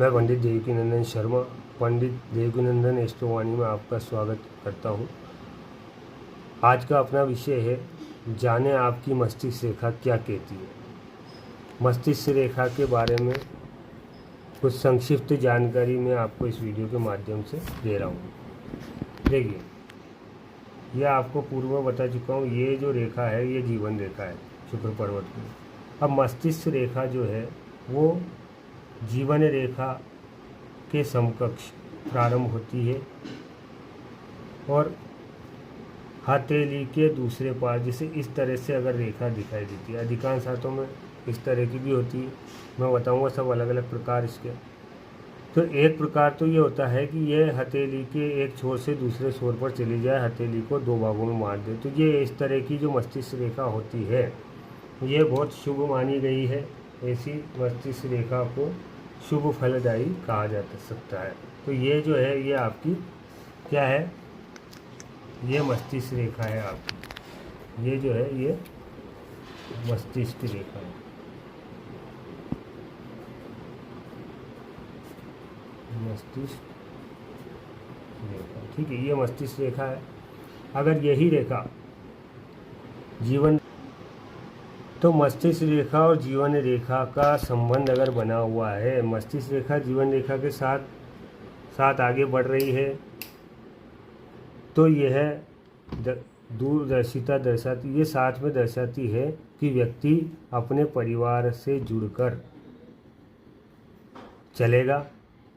मैं पंडित देवकीनंदन शर्मा पंडित देवकीनंदन एस्ट्रोवाणी में आपका स्वागत करता हूं। आज का अपना विषय है, जाने आपकी मस्तिष्क रेखा क्या कहती है। मस्तिष्क रेखा के बारे में कुछ संक्षिप्त जानकारी मैं आपको इस वीडियो के माध्यम से दे रहा हूं। देखिए, यह आपको पूर्व में बता चुका हूं, ये जो रेखा है ये जीवन रेखा है शुक्र पर्वत की। अब मस्तिष्क रेखा जो है वो जीवन रेखा के समकक्ष प्रारंभ होती है और हथेली के दूसरे पार, जैसे इस तरह से अगर रेखा दिखाई देती है। अधिकांश हाथों में इस तरह की भी होती है, मैं बताऊंगा सब अलग अलग प्रकार इसके। तो एक प्रकार तो ये होता है कि ये हथेली के एक छोर से दूसरे छोर पर चली जाए, हथेली को दो भागों में मार दे। तो ये इस तरह की जो मस्तिष्क रेखा होती है ये बहुत शुभ मानी गई है। ऐसी मस्तिष्क रेखा को शुभ फलदायी कहा जा सकता है। तो ये जो है ये आपकी क्या है, ये मस्तिष्क रेखा है आपकी। ये जो है ये मस्तिष्क रेखा है। मस्तिष्क रेखा, ठीक है, ये मस्तिष्क रेखा है। अगर यही रेखा जीवन, तो मस्तिष्क रेखा और जीवन रेखा का संबंध अगर बना हुआ है, मस्तिष्क रेखा जीवन रेखा के साथ साथ आगे बढ़ रही है, तो यह दूरदर्शिता दर्शाती, ये साथ में दर्शाती है कि व्यक्ति अपने परिवार से जुड़कर चलेगा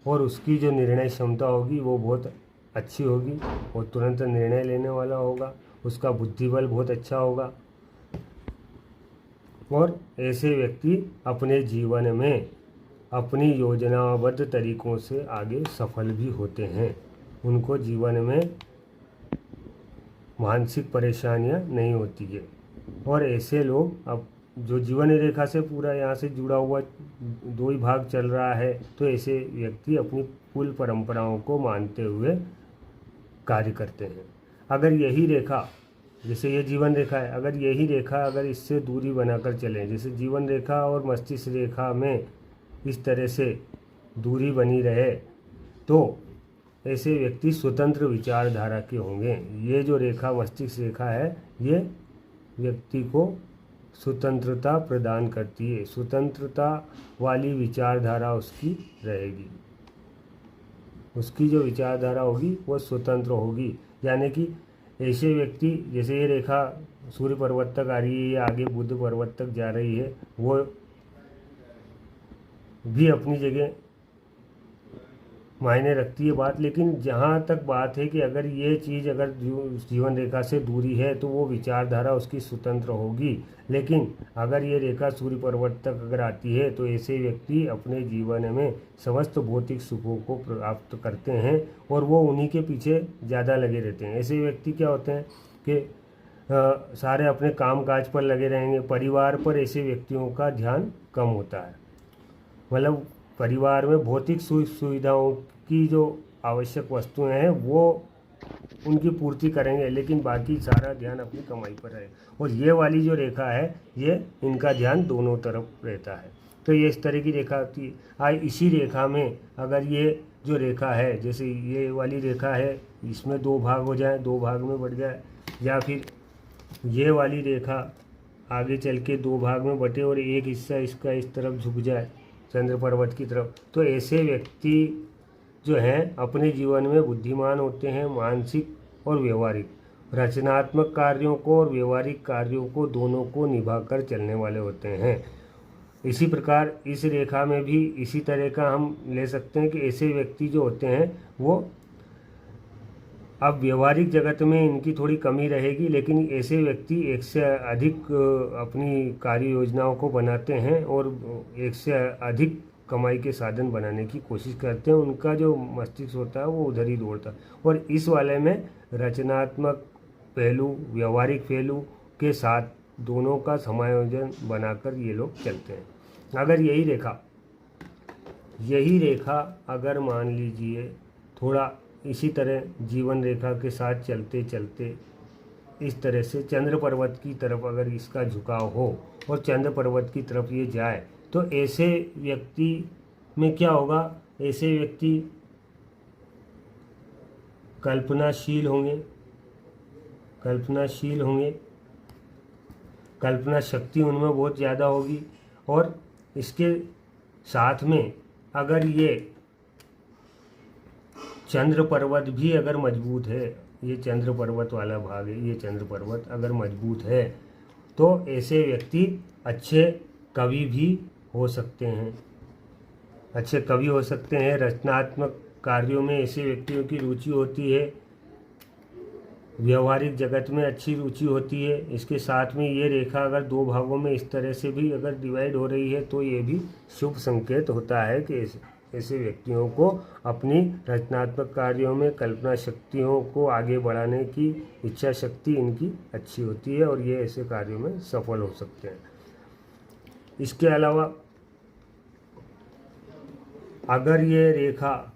और उसकी जो निर्णय क्षमता होगी वो बहुत अच्छी होगी और तुरंत निर्णय लेने वाला होगा। उसका बुद्धिबल बहुत अच्छा होगा और ऐसे व्यक्ति अपने जीवन में अपनी योजनाबद्ध तरीकों से आगे सफल भी होते हैं। उनको जीवन में मानसिक परेशानियां नहीं होती है। और ऐसे लोग, अब जो जीवन रेखा से पूरा यहाँ से जुड़ा हुआ दो ही भाग चल रहा है, तो ऐसे व्यक्ति अपनी कुल परंपराओं को मानते हुए कार्य करते हैं। अगर यही रेखा, जैसे ये जीवन रेखा है, अगर यही रेखा अगर इससे दूरी बनाकर चलें, जैसे जीवन रेखा और मस्तिष्क रेखा में इस तरह से दूरी बनी रहे, तो ऐसे व्यक्ति स्वतंत्र विचारधारा के होंगे। ये जो रेखा मस्तिष्क रेखा है ये व्यक्ति को स्वतंत्रता प्रदान करती है। स्वतंत्रता वाली विचारधारा उसकी रहेगी। उसकी जो विचारधारा होगी वो स्वतंत्र होगी। यानी कि ऐसे व्यक्ति, जैसे ये रेखा सूर्य पर्वत तक आ रही है, ये आगे बुध पर्वत तक जा रही है, वो भी अपनी जगह मायने रखती है बात। लेकिन जहाँ तक बात है कि अगर ये चीज़ अगर जीवन रेखा से दूरी है तो वो विचारधारा उसकी स्वतंत्र होगी। लेकिन अगर ये रेखा सूर्य पर्वत तक अगर आती है तो ऐसे व्यक्ति अपने जीवन में समस्त भौतिक सुखों को प्राप्त करते हैं और वो उन्हीं के पीछे ज़्यादा लगे रहते हैं। ऐसे व्यक्ति क्या होते हैं कि सारे अपने काम काज पर लगे रहेंगे, परिवार पर ऐसे व्यक्तियों का ध्यान कम होता है। मतलब परिवार में भौतिक सुविधाओं की जो आवश्यक वस्तुएं हैं वो उनकी पूर्ति करेंगे, लेकिन बाकी सारा ध्यान अपनी कमाई पर रहे। और ये वाली जो रेखा है ये इनका ध्यान दोनों तरफ रहता है। तो ये इस तरह की रेखा होती है। आज इसी रेखा में अगर ये जो रेखा है, जैसे ये वाली रेखा है, इसमें दो भाग हो जाए, दो भाग में बढ़ जाए, या फिर ये वाली रेखा आगे चल के दो भाग में बटे और एक हिस्सा इसका इस तरफ झुक जाए चंद्र पर्वत की तरफ, तो ऐसे व्यक्ति जो हैं अपने जीवन में बुद्धिमान होते हैं। मानसिक और व्यवहारिक, रचनात्मक कार्यों को और व्यवहारिक कार्यों को दोनों को निभाकर चलने वाले होते हैं। इसी प्रकार इस रेखा में भी इसी तरह का हम ले सकते हैं कि ऐसे व्यक्ति जो होते हैं वो, अब व्यवहारिक जगत में इनकी थोड़ी कमी रहेगी, लेकिन ऐसे व्यक्ति एक से अधिक अपनी कार्य योजनाओं को बनाते हैं और एक से अधिक कमाई के साधन बनाने की कोशिश करते हैं। उनका जो मस्तिष्क होता है वो उधर ही दौड़ता है। और इस वाले में रचनात्मक पहलू, व्यवहारिक पहलू के साथ दोनों का समायोजन बनाकर ये लोग चलते हैं। अगर यही रेखा अगर मान लीजिए थोड़ा इसी तरह जीवन रेखा के साथ चलते चलते इस तरह से चंद्र पर्वत की तरफ अगर इसका झुकाव हो और चंद्र पर्वत की तरफ ये जाए, तो ऐसे व्यक्ति में क्या होगा ऐसे व्यक्ति कल्पनाशील होंगे, कल्पना शक्ति उनमें बहुत ज़्यादा होगी। और इसके साथ में अगर ये चंद्र पर्वत भी अगर मजबूत है, ये चंद्र पर्वत वाला भाग है, ये चंद्र पर्वत अगर मजबूत है तो ऐसे व्यक्ति अच्छे कवि भी हो सकते हैं, रचनात्मक कार्यों में ऐसे व्यक्तियों की रुचि होती है, व्यवहारिक जगत में अच्छी रुचि होती है। इसके साथ में ये रेखा अगर दो भागों में इस तरह से भी अगर डिवाइड हो रही है तो ये भी शुभ संकेत होता है कि ऐसे व्यक्तियों को अपनी रचनात्मक कार्यों में कल्पना शक्तियों को आगे बढ़ाने की इच्छा शक्ति इनकी अच्छी होती है और ये ऐसे कार्यों में सफल हो सकते हैं। इसके अलावा अगर ये रेखा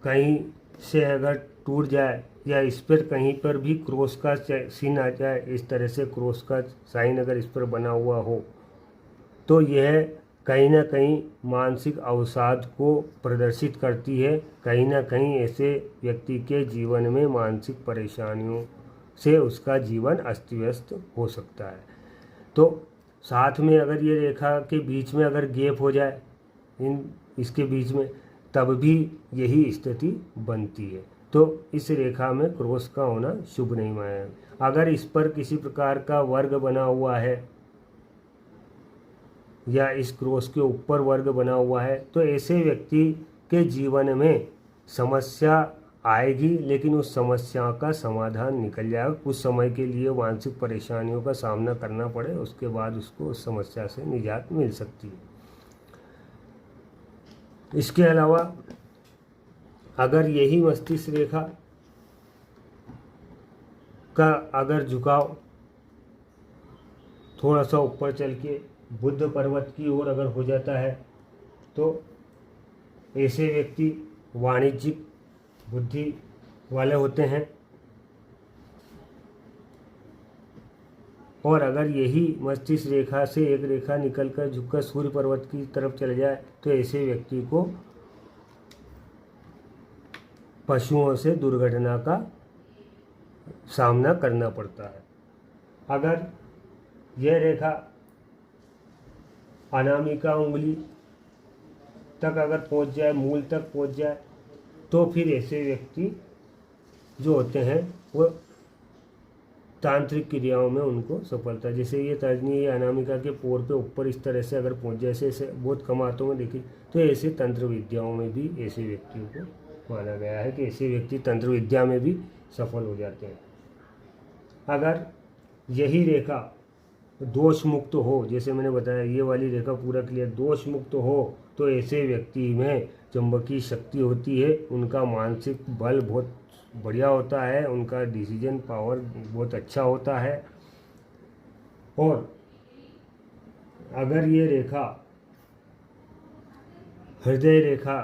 कहीं से अगर टूट जाए या इस पर कहीं पर भी क्रॉस का सीन आ जाए, इस तरह से क्रॉस का साइन अगर इस पर बना हुआ हो तो यह कहीं ना कहीं मानसिक अवसाद को प्रदर्शित करती है। कहीं ना कहीं ऐसे व्यक्ति के जीवन में मानसिक परेशानियों से उसका जीवन अस्त व्यस्त हो सकता है। तो साथ में अगर ये रेखा के बीच में अगर गैप हो जाए इसके बीच में, तब भी यही स्थिति बनती है। तो इस रेखा में क्रॉस का होना शुभ नहीं माना। अगर इस पर किसी प्रकार का वर्ग बना हुआ है या इस क्रॉस के ऊपर वर्ग बना हुआ है तो ऐसे व्यक्ति के जीवन में समस्या आएगी, लेकिन उस समस्या का समाधान निकल जाएगा। कुछ समय के लिए मानसिक परेशानियों का सामना करना पड़े, उसके बाद उसको उस समस्या से निजात मिल सकती है। इसके अलावा अगर यही मस्तिष्क रेखा का अगर झुकाव थोड़ा सा ऊपर चल के बुध पर्वत की ओर अगर हो जाता है तो ऐसे व्यक्ति वाणिज्यिक बुद्धि वाले होते हैं। और अगर यही मस्तिष्क रेखा से एक रेखा निकलकर झुककर सूर्य पर्वत की तरफ चले जाए तो ऐसे व्यक्ति को पशुओं से दुर्घटना का सामना करना पड़ता है। अगर यह रेखा अनामिका उंगली तक अगर पहुंच जाए, मूल तक पहुंच जाए, तो फिर ऐसे व्यक्ति जो होते हैं वो तांत्रिक क्रियाओं में उनको सफलता, जैसे ये तर्जनी ये अनामिका के पोर पे ऊपर इस तरह से अगर पहुंच जाए, ऐसे बहुत कम हाथों में देखिए, तो ऐसे तंत्र विद्याओं में भी ऐसे व्यक्तियों को माना गया है कि ऐसे व्यक्ति तंत्र विद्या में भी सफल हो जाते हैं। अगर यही रेखा दोष मुक्त हो, जैसे मैंने बताया ये वाली रेखा पूरा क्लियर दोष मुक्त हो, तो ऐसे व्यक्ति में चुंबकीय शक्ति होती है, उनका मानसिक बल बहुत बढ़िया होता है, उनका डिसीजन पावर बहुत अच्छा होता है। और अगर ये रेखा हृदय रेखा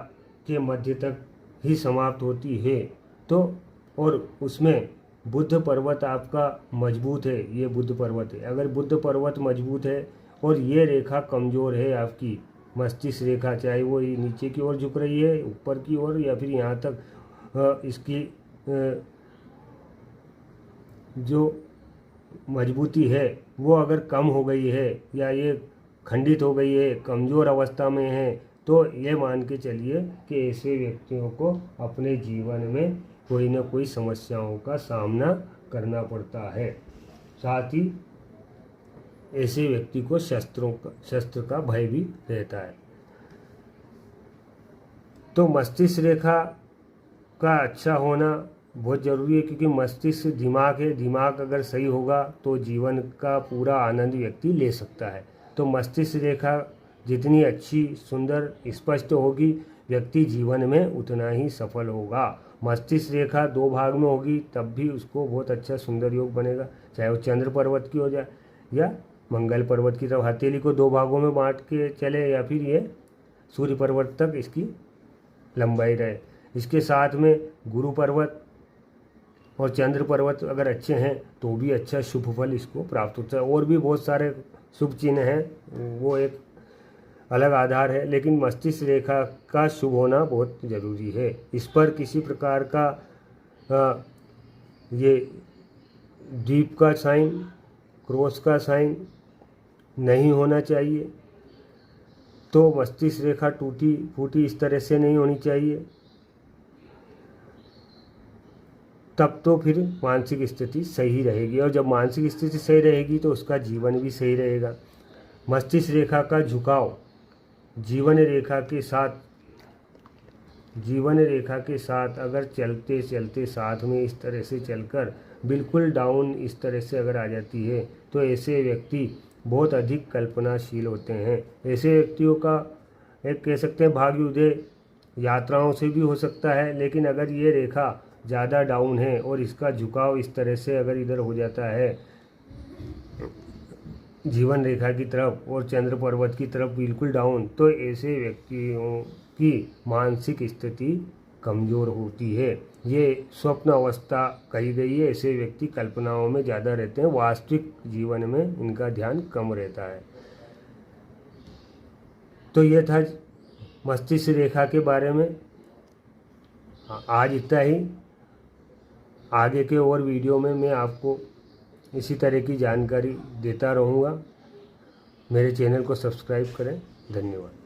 के मध्य तक ही समाप्त होती है तो, और उसमें बुध पर्वत आपका मजबूत है, ये बुध पर्वत है, अगर बुध पर्वत मजबूत है और ये रेखा कमज़ोर है आपकी मस्तिष्क रेखा, चाहे वो नीचे की ओर झुक रही है, ऊपर की ओर, या फिर यहाँ तक इसकी जो मजबूती है वो अगर कम हो गई है या ये खंडित हो गई है, कमज़ोर अवस्था में है, तो ये मान के चलिए कि ऐसे व्यक्तियों को अपने जीवन में कोई ना कोई समस्याओं का सामना करना पड़ता है। साथ ही ऐसे व्यक्ति को शस्त्र का भय भी रहता है। तो मस्तिष्क रेखा का अच्छा होना बहुत ज़रूरी है, क्योंकि मस्तिष्क दिमाग है, दिमाग अगर सही होगा तो जीवन का पूरा आनंद व्यक्ति ले सकता है। तो मस्तिष्क रेखा जितनी अच्छी, सुंदर, स्पष्ट होगी, व्यक्ति जीवन में उतना ही सफल होगा। मस्तिष्क रेखा दो भाग में होगी तब भी उसको बहुत अच्छा सुंदर योग बनेगा, चाहे वो चंद्र पर्वत की हो जाए या मंगल पर्वत की तरफ हथेली को दो भागों में बांट के चले, या फिर ये सूर्य पर्वत तक इसकी लंबाई रहे। इसके साथ में गुरु पर्वत और चंद्र पर्वत अगर अच्छे हैं तो भी अच्छा शुभ फल इसको प्राप्त होता है। और भी बहुत सारे शुभ चिन्ह हैं, वो एक अलग आधार है, लेकिन मस्तिष्क रेखा का शुभ होना बहुत ज़रूरी है। इस पर किसी प्रकार का ये द्वीप का साइन, क्रॉस का साइन नहीं होना चाहिए। तो मस्तिष्क रेखा टूटी फूटी इस तरह से नहीं होनी चाहिए, तब तो फिर मानसिक स्थिति सही रहेगी, और जब मानसिक स्थिति सही रहेगी तो उसका जीवन भी सही रहेगा। मस्तिष्क रेखा का झुकाव जीवन रेखा के साथ अगर चलते चलते साथ में इस तरह से चलकर बिल्कुल डाउन इस तरह से अगर आ जाती है तो ऐसे व्यक्ति बहुत अधिक कल्पनाशील होते हैं। ऐसे व्यक्तियों का एक कह सकते हैं भाग्योदय यात्राओं से भी हो सकता है, लेकिन अगर ये रेखा ज़्यादा डाउन है और इसका झुकाव इस तरह से अगर इधर हो जाता है जीवन रेखा की तरफ और चंद्र पर्वत की तरफ बिल्कुल डाउन, तो ऐसे व्यक्तियों की मानसिक स्थिति कमज़ोर होती है। ये स्वप्न अवस्था कही गई है। ऐसे व्यक्ति कल्पनाओं में ज़्यादा रहते हैं, वास्तविक जीवन में इनका ध्यान कम रहता है। तो ये था मस्तिष्क रेखा के बारे में। आज इतना ही। आगे के और वीडियो में मैं आपको इसी तरह की जानकारी देता रहूँगा। मेरे चैनल को सब्सक्राइब करें। धन्यवाद।